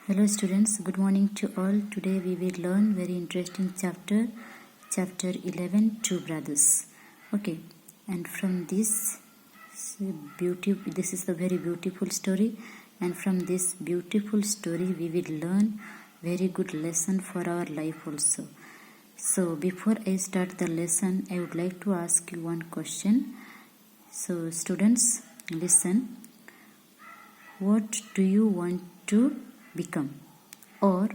Hello students, good morning to all. Today we will learn very interesting chapter 11, Two Brothers. Okay, and from this this is a very beautiful story, and from this beautiful story we will learn very good lesson for our life also. So before I start the lesson, I would like to ask you one question. So students, listen. What do you want to become, or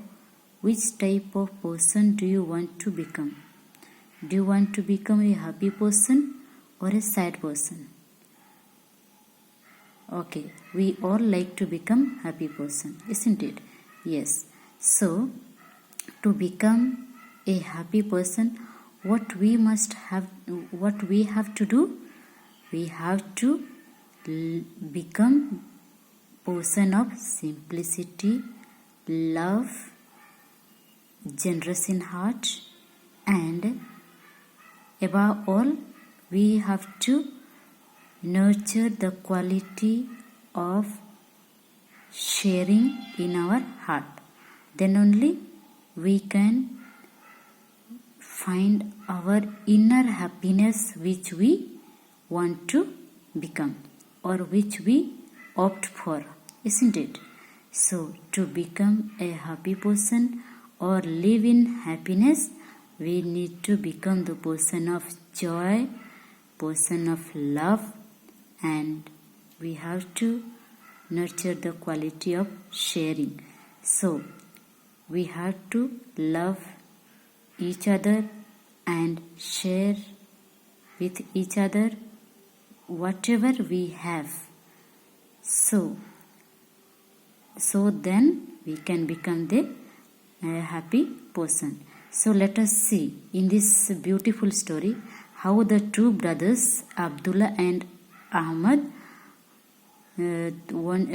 which type of person do you want to become? Do you want to become a happy person or a sad person? Okay, we all like to become happy person, isn't it? Yes. So to become a happy person, what we have to do? We have to become person of simplicity, love, generous in heart, and above all, we have to nurture the quality of sharing in our heart. Then only we can find our inner happiness which we want to become or which we opt for, isn't it? So to become a happy person or live in happiness, we need to become the person of joy, person of love, and we have to nurture the quality of sharing. So we have to love each other and share with each other whatever we have. So then we can become the happy person. So let us see in this beautiful story how the two brothers Abdullah and Ahmad, Abdullah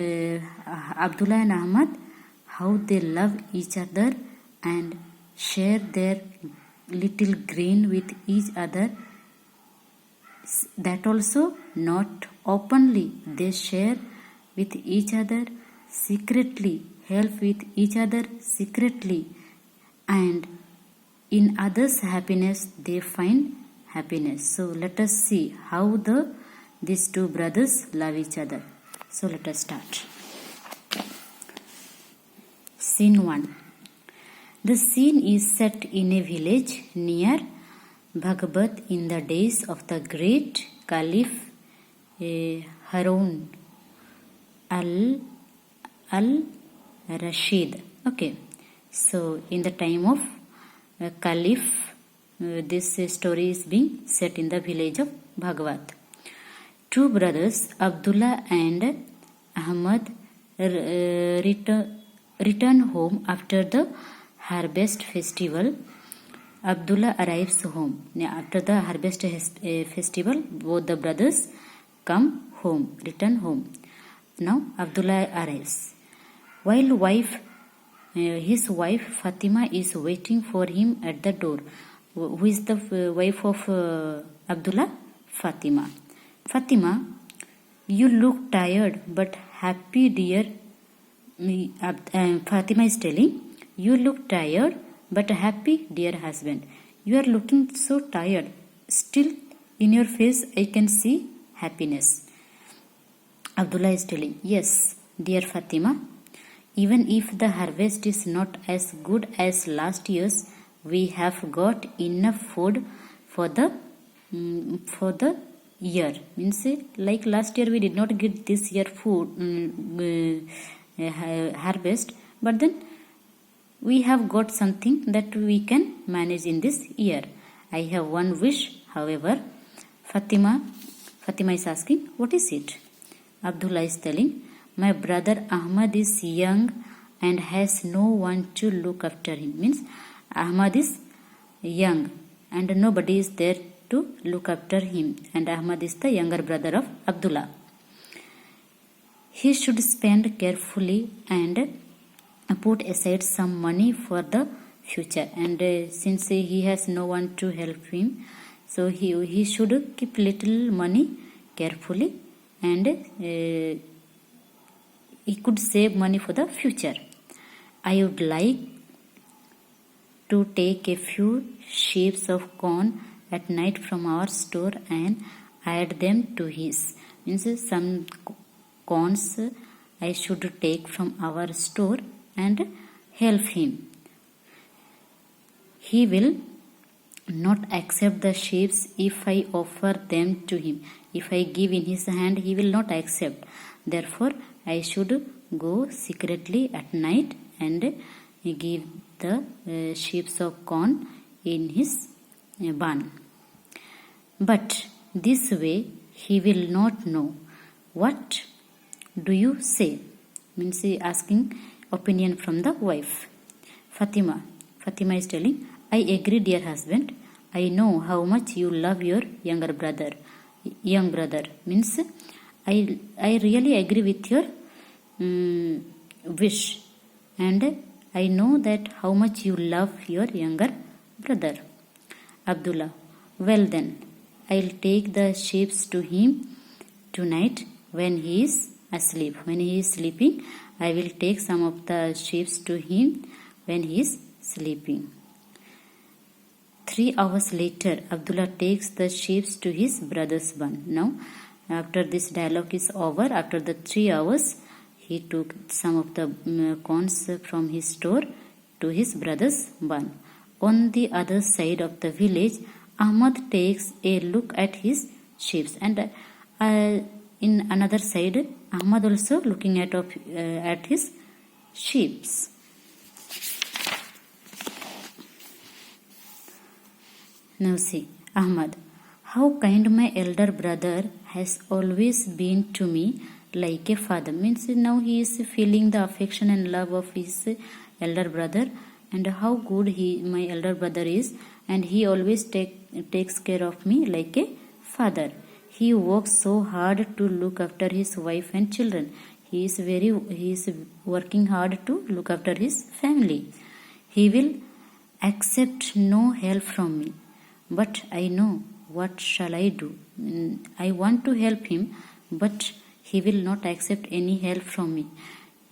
and Ahmad, how they love each other and share their little grain with each other. That also not openly, they share with each other secretly, help with each other secretly, and in others' happiness they find happiness. So let us see how these two brothers love each other. So let us start. Scene 1. The scene is set in a village near Bhagbat in the days of the great Caliph Harun al-Rashid. Okay, so in the time of Caliph, this story is being set in the village of Bhagwat. Two brothers, Abdullah and Ahmad, return home after the harvest festival. Abdullah arrives home. After the harvest festival, both the brothers return home. Now Abdullah arrives. While his wife Fatima is waiting for him at the door. Who is the wife of Abdullah? Fatima. Fatima, you look tired but happy, dear. Fatima is telling, you look tired but happy, dear husband. You are looking so tired. Still, in your face, I can see happiness. Abdullah is telling, yes, dear Fatima, even if the harvest is not as good as last year's, we have got enough food for the year. Means like last year we did not get this year food harvest, but then we have got something that we can manage in this year. I have one wish, however. Fatima is asking, what is it? Abdullah is telling, my brother Ahmad is young and has no one to look after him. Means Ahmad is young and nobody is there to look after him, and Ahmad is the younger brother of Abdullah. He should spend carefully and put aside some money for the future, and since he has no one to help him, so he should keep little money carefully, and he could save money for the future. I would like to take a few sheaves of corn at night from our store and add them to his. Means some corns I should take from our store and help him. He will not accept the sheaves if I offer them to him. If I give in his hand, he will not accept. Therefore, I should go secretly at night and give the sheaves of corn in his barn. But this way he will not know. What do you say? Means he asking opinion from the wife. Fatima is telling, I agree, dear husband. I know how much you love your young brother. Means I really agree with your wish, and I know that how much you love your younger brother. Abdullah, well then, I'll take the sheaves to him tonight when he is asleep. When he is sleeping, I will take some of the sheaves to him when he is sleeping. 3 hours later, Abdullah takes the sheaves to his brother's barn. Now, after this dialogue is over, after the 3 hours, he took some of the corns from his store to his brother's barn. On the other side of the village, Ahmad takes a look at his sheep, and in another side, Ahmad also looking at his sheep. Now see, Ahmad, how kind my elder brother has always been to me, like a father. Means now he is feeling the affection and love of his elder brother, and how good my elder brother is, and he always takes care of me like a father. He works so hard to look after his wife and children. He is working hard to look after his family. He will accept no help from me. But I know what shall I do. I want to help him, but he will not accept any help from me.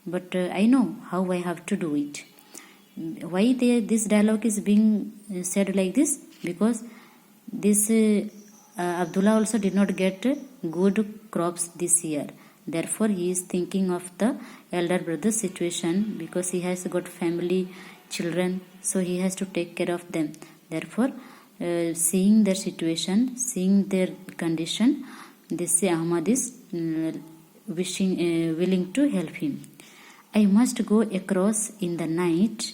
But I know how I have to do it. Why this dialogue is being said like this? Because this Abdullah also did not get good crops this year. Therefore, he is thinking of the elder brother's situation, because he has got family, children, so he has to take care of them. Therefore, seeing their situation, seeing their condition, this Ahmad is willing to help him. I must go across in the night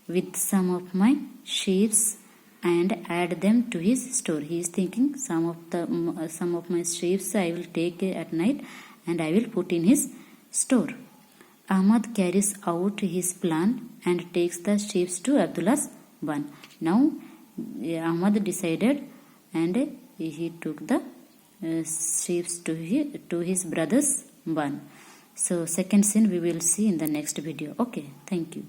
with some of my sheep and add them to his store. He is thinking some of my sheep I will take at night and I will put in his store. Ahmad carries out his plan and takes the sheep to Abdullah's barn. Now Ahmad decided and he took the sheep to his brother's barn. So second scene we will see in the next video. Okay, thank you.